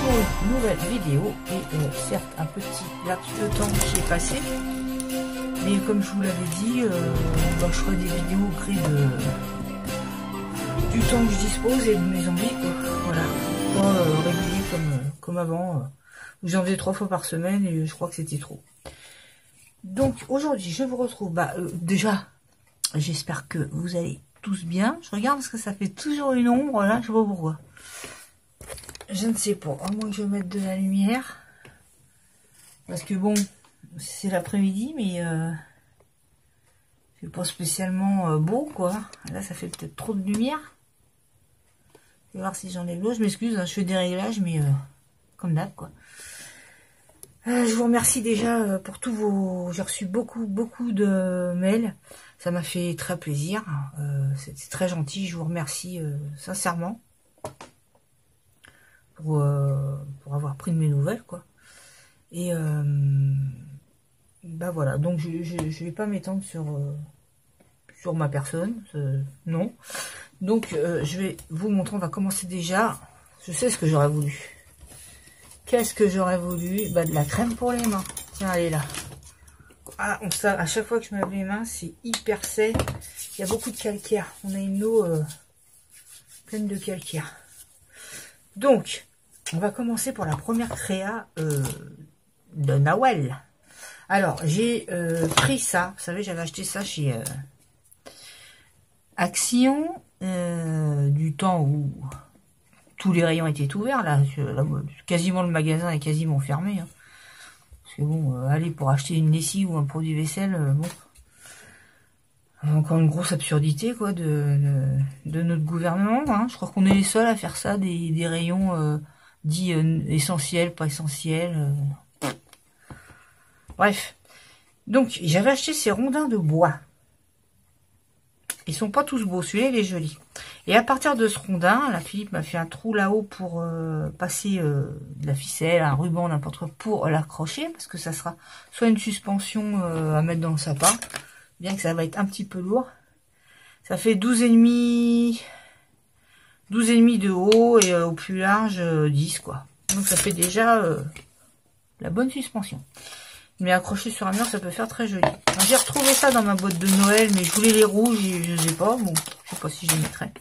pour une nouvelle vidéo et certes un petit laps de temps qui est passé, mais comme je vous l'avais dit, je ferai des vidéos au gré du temps que je dispose et de mes envies, quoi. Voilà, pas régulier comme avant, où j'en faisais 3 fois par semaine et je crois que c'était trop. Donc aujourd'hui je vous retrouve, déjà j'espère que vous allez tous bien. Je regarde parce que ça fait toujours une ombre là, je sais pas pourquoi. Je ne sais pas, à moins que je mette de la lumière. Parce que bon, c'est l'après-midi, mais c'est pas spécialement beau, quoi. Là, ça fait peut-être trop de lumière. Je vais voir si j'enlève l'eau. Je m'excuse, hein, je fais des réglages, mais comme d'hab, quoi. Je vous remercie déjà pour tous vos... J'ai reçu beaucoup de mails. Ça m'a fait très plaisir. C'était très gentil. Je vous remercie sincèrement. Pour avoir pris de mes nouvelles, quoi. Et voilà, donc je vais pas m'étendre sur ma personne, non. Donc je vais vous montrer, on va commencer déjà. Je sais ce que j'aurais voulu. Qu'est-ce que j'aurais voulu? De la crème pour les mains. Tiens, elle est là. Ah, à chaque fois que je me lave les mains, c'est hyper sec. Il y a beaucoup de calcaire. On a une eau pleine de calcaire. Donc, on va commencer pour la première créa de Noël. Alors, j'ai pris ça. Vous savez, j'avais acheté ça chez Action, du temps où tous les rayons étaient ouverts. Là, quasiment le magasin est quasiment fermé. Hein. Parce que bon, aller pour acheter une lessive ou un produit vaisselle, bon... Encore une grosse absurdité, quoi, de notre gouvernement. Hein. Je crois qu'on est les seuls à faire ça, des rayons... dit essentiel, pas essentiel. Bref. Donc, j'avais acheté ces rondins de bois. Ils sont pas tous beaux. Celui-là, il est joli. Et à partir de ce rondin, là, Philippe m'a fait un trou là-haut pour passer de la ficelle, un ruban, n'importe quoi, pour l'accrocher. Parce que ça sera soit une suspension à mettre dans le sapin, bien que ça va être un petit peu lourd. Ça fait 12,5 de haut et au plus large 10, quoi. Donc ça fait déjà la bonne suspension. Mais accroché sur un mur, ça peut faire très joli. J'ai retrouvé ça dans ma boîte de Noël, mais je voulais les rouges et je les ai pas. Bon, je sais pas si je les mettrai.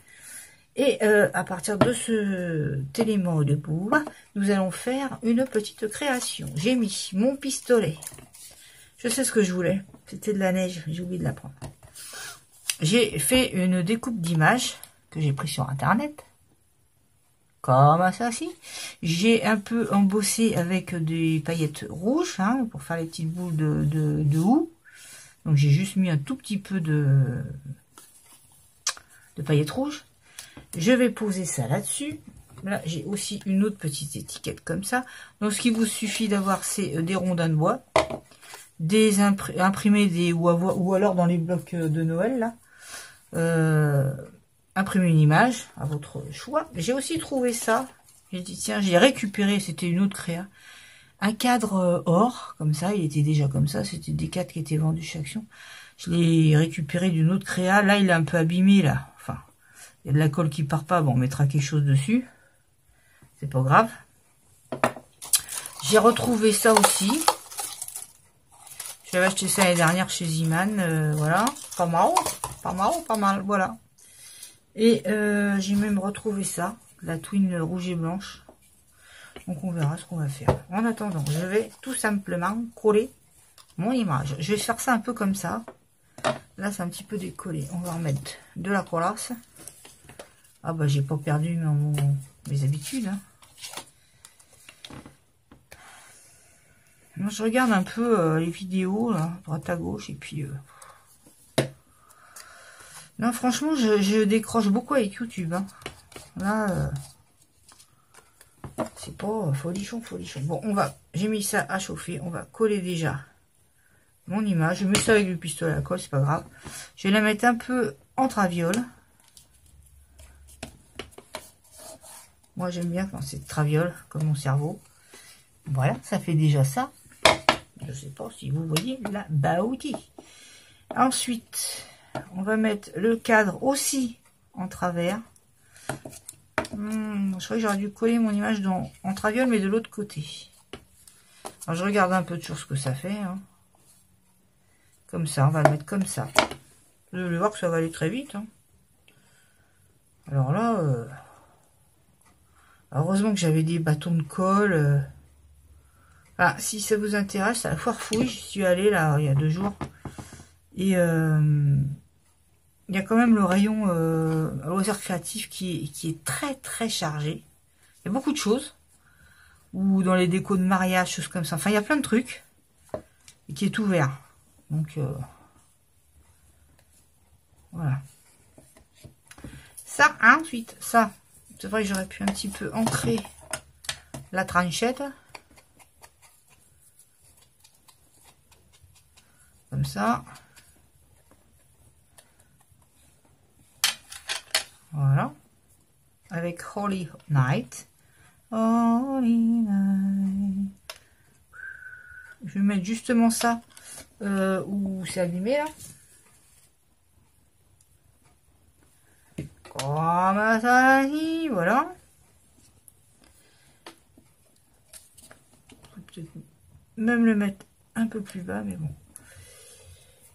Et à partir de cet élément de bois, nous allons faire une petite création. J'ai mis mon pistolet. Je sais ce que je voulais. C'était de la neige, j'ai oublié de la prendre. J'ai fait une découpe d'images que j'ai pris sur internet, comme ça, si. J'ai un peu embossé avec des paillettes rouges, hein, pour faire les petites boules de houx. Donc j'ai juste mis un tout petit peu de paillettes rouges. Je vais poser ça là-dessus. Là, j'ai aussi une autre petite étiquette comme ça. Donc ce qu'il vous suffit d'avoir, c'est des rondins de bois, des imprimés ou alors dans les blocs de Noël, là. Imprimer une image à votre choix. J'ai aussi trouvé ça. J'ai dit tiens, j'ai récupéré, c'était une autre créa. Un cadre or, comme ça, il était déjà comme ça. C'était des cadres qui étaient vendus chez Action. Je l'ai récupéré d'une autre créa. Là, il est un peu abîmé, là. Enfin, il y a de la colle qui part pas. Bon, on mettra quelque chose dessus. C'est pas grave. J'ai retrouvé ça aussi. J'avais acheté ça l'année dernière chez Ziman. Voilà. Pas mal, voilà. Et j'ai même retrouvé ça, la twin rouge et blanche. Donc on verra ce qu'on va faire. En attendant, je vais tout simplement coller mon image. Je vais faire ça un peu comme ça. Là, c'est un petit peu décollé. On va remettre de la collasse. Ah bah, j'ai pas perdu mes habitudes. Hein. Moi, je regarde un peu les vidéos, là, droite à gauche, et puis... Non, franchement, je décroche beaucoup avec YouTube. Hein. Là, c'est pas folichon. Bon, j'ai mis ça à chauffer. On va coller déjà mon image. Je mets ça avec le pistolet à colle, c'est pas grave. Je vais la mettre un peu en traviole. Moi, j'aime bien quand c'est traviole, comme mon cerveau. Voilà, ça fait déjà ça. Je sais pas si vous voyez la baouti. Ensuite... on va mettre le cadre aussi en travers. Je crois que j'aurais dû coller mon image en traviole, mais de l'autre côté. Alors, je regarde un peu sur ce que ça fait. Hein. Comme ça, on va le mettre comme ça. Vous allez voir que ça va aller très vite. Hein. Alors là, heureusement que j'avais des bâtons de colle. Ah, si ça vous intéresse, à la foire fouille, j'y suis allée là il y a 2 jours. Et il y a quand même le rayon loisirs créatifs qui est très très chargé. Il y a beaucoup de choses. Ou dans les décos de mariage, choses comme ça. Enfin, il y a plein de trucs. Et qui est ouvert. Donc, voilà. Ça, ensuite, ça. C'est vrai que j'aurais pu un petit peu ancrer la tranchette. Comme ça. Voilà. Avec Holy Night. Holy Night. Je vais mettre justement ça où c'est abîmé là. Comme ça, voilà. Peut-être même le mettre un peu plus bas, mais bon.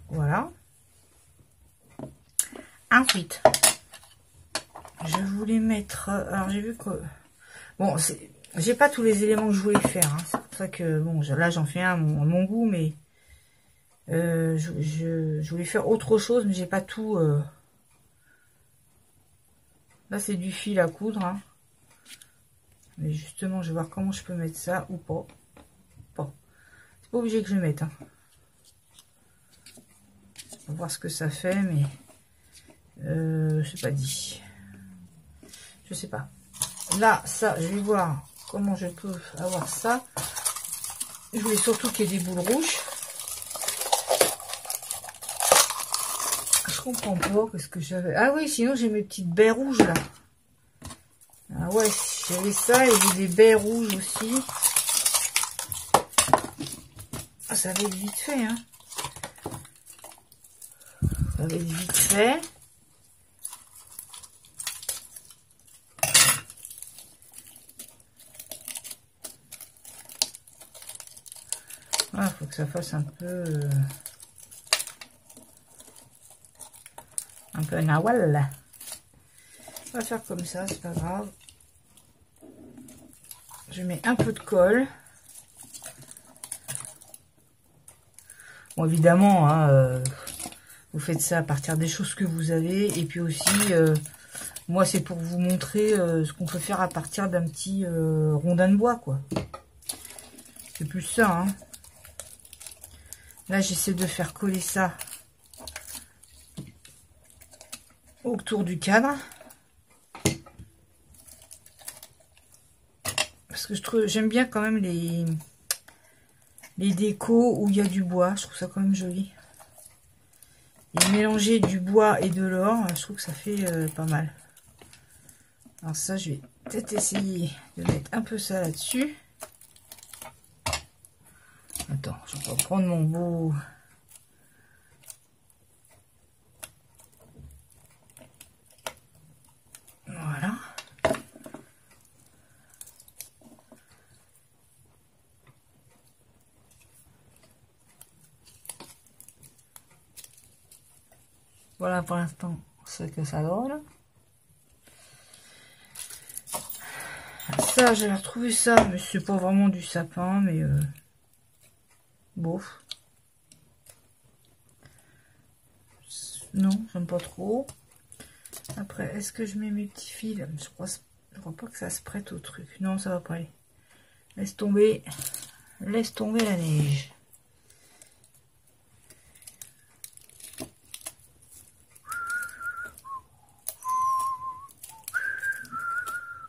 Voilà. Ensuite, je voulais mettre. Alors j'ai vu que bon, j'ai pas tous les éléments que je voulais faire. Hein. C'est pour ça que bon, là j'en fais un à mon goût, mais je voulais faire autre chose, mais j'ai pas tout. Là c'est du fil à coudre. Hein. Mais justement, je vais voir comment je peux mettre ça ou pas. Bon, c'est pas obligé que je le mette. Hein. On va voir ce que ça fait, mais c'est pas dit. Je sais pas. Là, ça, je vais voir comment je peux avoir ça. Je voulais surtout qu'il y ait des boules rouges. Je comprends pas qu'est-ce que j'avais. Ah oui, sinon j'ai mes petites baies rouges là. Ah ouais, j'avais ça et j'ai des baies rouges aussi. Ah, ça va être vite fait, hein. Ça va être vite fait. Ah, faut que ça fasse un peu nawal. On va faire comme ça, c'est pas grave. Je mets un peu de colle. Bon, évidemment, hein, vous faites ça à partir des choses que vous avez. Et puis aussi, moi, c'est pour vous montrer ce qu'on peut faire à partir d'un petit rondin de bois, quoi. C'est plus ça, hein. Là, j'essaie de faire coller ça autour du cadre. Parce que j'aime bien quand même les décos où il y a du bois. Je trouve ça quand même joli. Et mélanger du bois et de l'or, je trouve que ça fait pas mal. Alors ça, je vais peut-être essayer de mettre un peu ça là-dessus. Attends, je vais reprendre mon beau... Voilà. Voilà pour l'instant ce que ça donne. Ça, j'avais retrouvé ça, mais c'est pas vraiment du sapin, mais bof. Non, j'aime pas trop. Après, est-ce que je mets mes petits fils? Je crois pas que ça se prête au truc. Non, ça va pas aller. Laisse tomber la neige.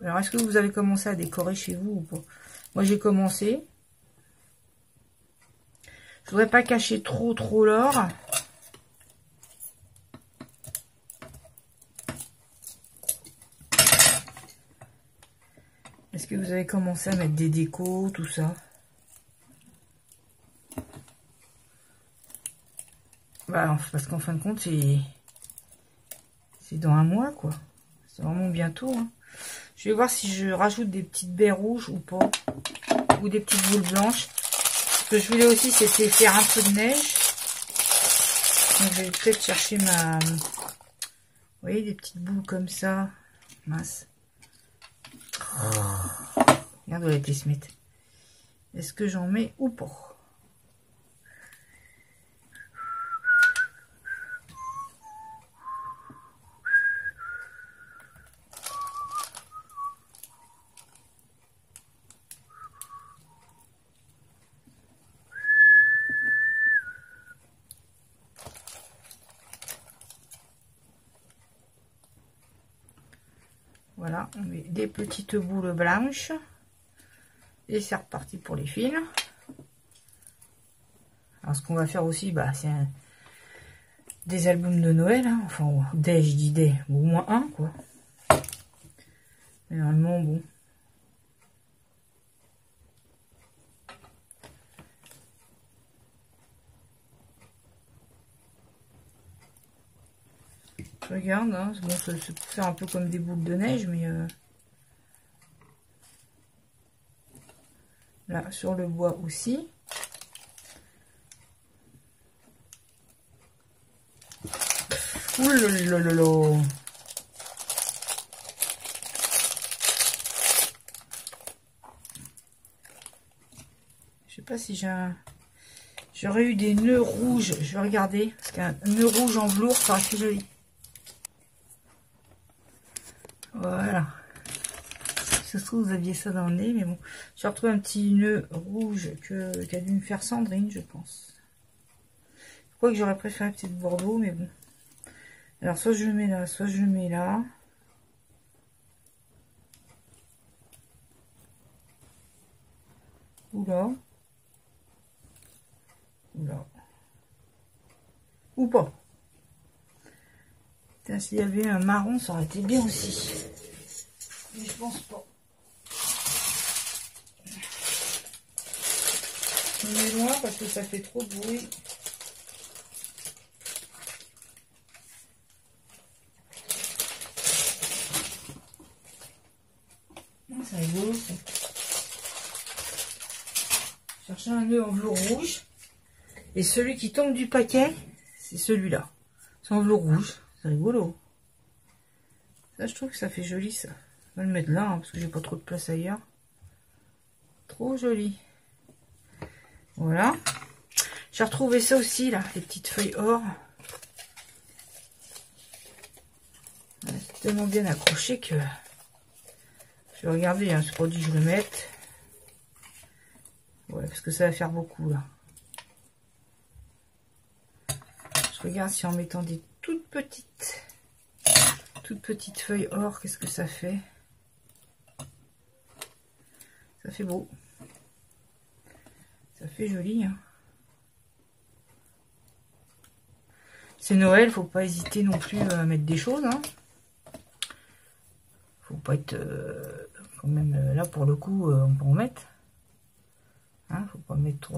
Alors, est-ce que vous avez commencé à décorer chez vous ou pas? Moi, j'ai commencé. Je voudrais pas cacher trop l'or. Est-ce que vous avez commencé à mettre des décos, tout ça? Bah, parce qu'en fin de compte, c'est dans un mois, quoi. C'est vraiment bientôt, hein. Je vais voir si je rajoute des petites baies rouges ou pas. Ou des petites boules blanches. Ce que je voulais aussi, c'était faire un peu de neige. Donc je vais peut-être chercher ma... Vous voyez, des petites boules comme ça. Mince. Regarde où elle a été se mettre. Est-ce que j'en mets ou pas? Voilà, on met des petites boules blanches. Et c'est reparti pour les fils. Alors ce qu'on va faire aussi, bah, c'est des albums de Noël. Hein. Enfin, je dis des, au moins un, quoi. Mais normalement, bon. Je regarde, hein. Bon, c'est pour faire un peu comme des boules de neige, mais... Là, sur le bois aussi. Ouh là là là là. Je sais pas si j'ai un... J'aurais eu des nœuds rouges. Je vais regarder. Parce qu'un nœud rouge en velours, ça aurait fait joli. Voilà. Ça se trouve, vous aviez ça dans le nez, mais bon. J'ai retrouvé un petit nœud rouge qui a dû me faire Sandrine, je pense. Je crois que j'aurais préféré peut-être Bordeaux, mais bon. Alors, soit je le mets là, soit je le mets là. Oula. Oula. Ou pas. S'il y avait un marron, ça aurait été bien aussi. Mais je pense pas. Je me mets loin parce que ça fait trop de bruit. C'est rigolo ça. Chercher un nœud en velours rouge. Et celui qui tombe du paquet, c'est celui-là. C'est en velours rouge. C'est rigolo. Ça, je trouve que ça fait joli ça. Je vais le mettre là hein, parce que j'ai pas trop de place ailleurs. Trop joli. Voilà. J'ai retrouvé ça aussi là, les petites feuilles or. C'est tellement bien accroché que je vais regarder, hein, c'est pas dit que je le mette. Ouais, parce que ça va faire beaucoup là. Je regarde si en mettant des toutes petites feuilles or, qu'est-ce que ça fait? Ça fait beau. Ça fait joli. Hein. C'est Noël, faut pas hésiter non plus à mettre des choses. Hein. Faut pas être quand même là pour le coup, on peut en mettre. Hein, faut pas mettre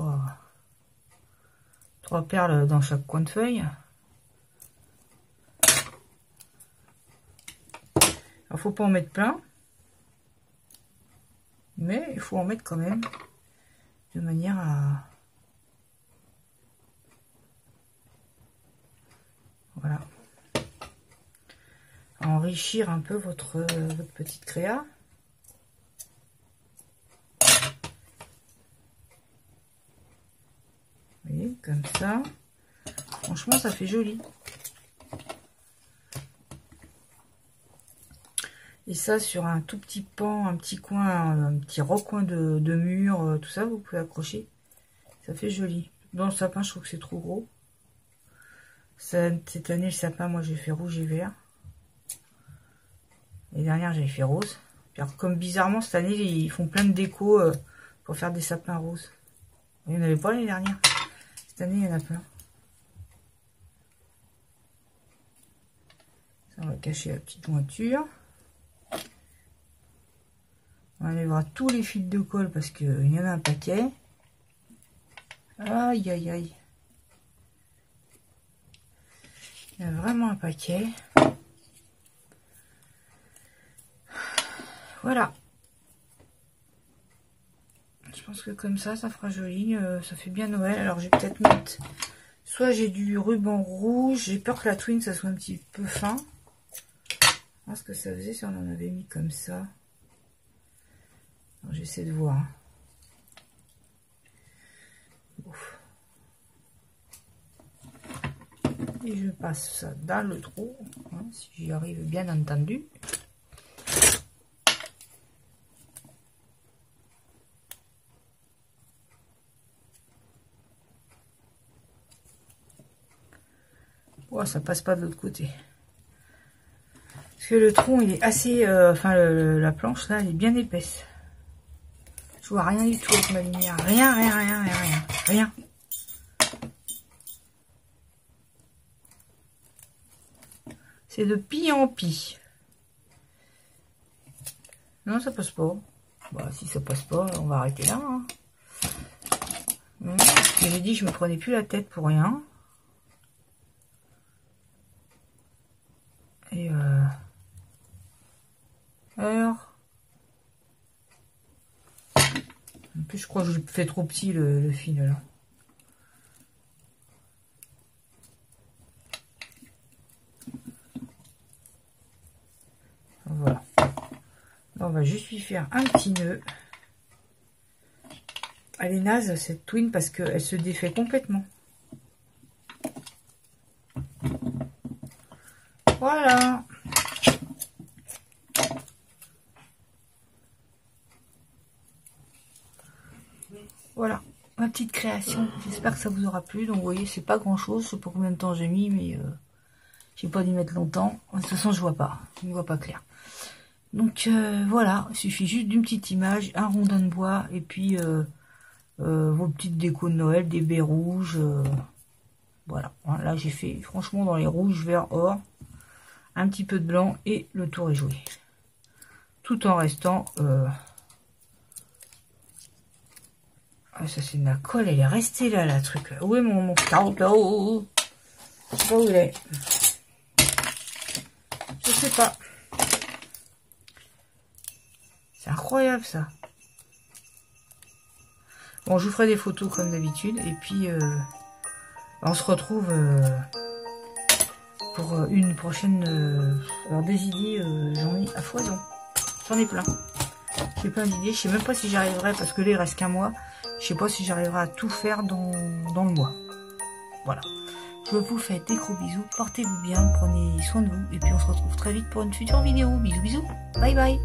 trois perles dans chaque coin de feuille. Alors faut pas en mettre plein, mais il faut en mettre quand même de manière à voilà à enrichir un peu votre petite créa. Vous voyez, comme ça. Franchement, ça fait joli. Et ça, sur un tout petit pan, un petit coin, un petit recoin de mur, tout ça, vous pouvez accrocher. Ça fait joli. Dans le sapin, je trouve que c'est trop gros. Cette année, le sapin, moi, j'ai fait rouge et vert. L'année dernière, j'avais fait rose. Puis alors, comme bizarrement, cette année, ils font plein de déco pour faire des sapins roses. Il n'y en avait pas l'année dernière. Cette année, il y en a plein. Ça, on va cacher la petite jointure. On enlèvera tous les fils de colle parce qu'il y en a un paquet. Aïe, aïe, aïe. Il y a vraiment un paquet. Voilà. Je pense que comme ça fera joli. Ça fait bien Noël. Alors, je vais peut-être mettre... Soit j'ai du ruban rouge. J'ai peur que la twine, ça soit un petit peu fin. Ce que ça faisait si on en avait mis comme ça. J'essaie de voir. Ouf. Et je passe ça dans le trou, hein, si j'y arrive bien entendu. Oh, ça passe pas de l'autre côté. Parce que le tronc, il est assez... enfin, la planche, là, elle est bien épaisse. Je vois rien du tout avec ma lumière. Rien. C'est de pis en pis. Non, ça passe pas. Bah, si ça passe pas, on va arrêter là. Hein. J'ai dit, je me prenais plus la tête pour rien. Et alors. En plus, je crois que je fais trop petit le fil là. Voilà. Là, on va juste lui faire un petit nœud. Elle est naze cette twine parce qu'elle se défait complètement. Voilà. Voilà, ma petite création. J'espère que ça vous aura plu. Donc vous voyez, c'est pas grand chose. Je sais pas combien de temps j'ai mis, mais j'ai pas dû mettre longtemps. De toute façon, je vois pas. Je ne vois pas clair. Donc voilà, il suffit juste d'une petite image, un rondin de bois, et puis vos petites décos de Noël, des baies rouges. Voilà, là j'ai fait franchement dans les rouges, vert, or, un petit peu de blanc, et le tour est joué. Tout en restant... Ah, ça c'est de la colle, elle est restée là, la truc. Là. Où est mon carotte là? Oh. Je sais pas où il est. Je sais pas. C'est incroyable ça. Bon, je vous ferai des photos comme d'habitude. Et puis, on se retrouve pour une prochaine... alors des idées, j'en ai à foison. J'en ai plein. J'ai plein d'idées. Je sais même pas si j'y arriverai parce que là, il reste qu'un mois. Je sais pas si j'arriverai à tout faire dans le mois. Voilà. Je vous fais des gros bisous. Portez-vous bien. Prenez soin de vous. Et puis on se retrouve très vite pour une future vidéo. Bisous, bisous. Bye bye.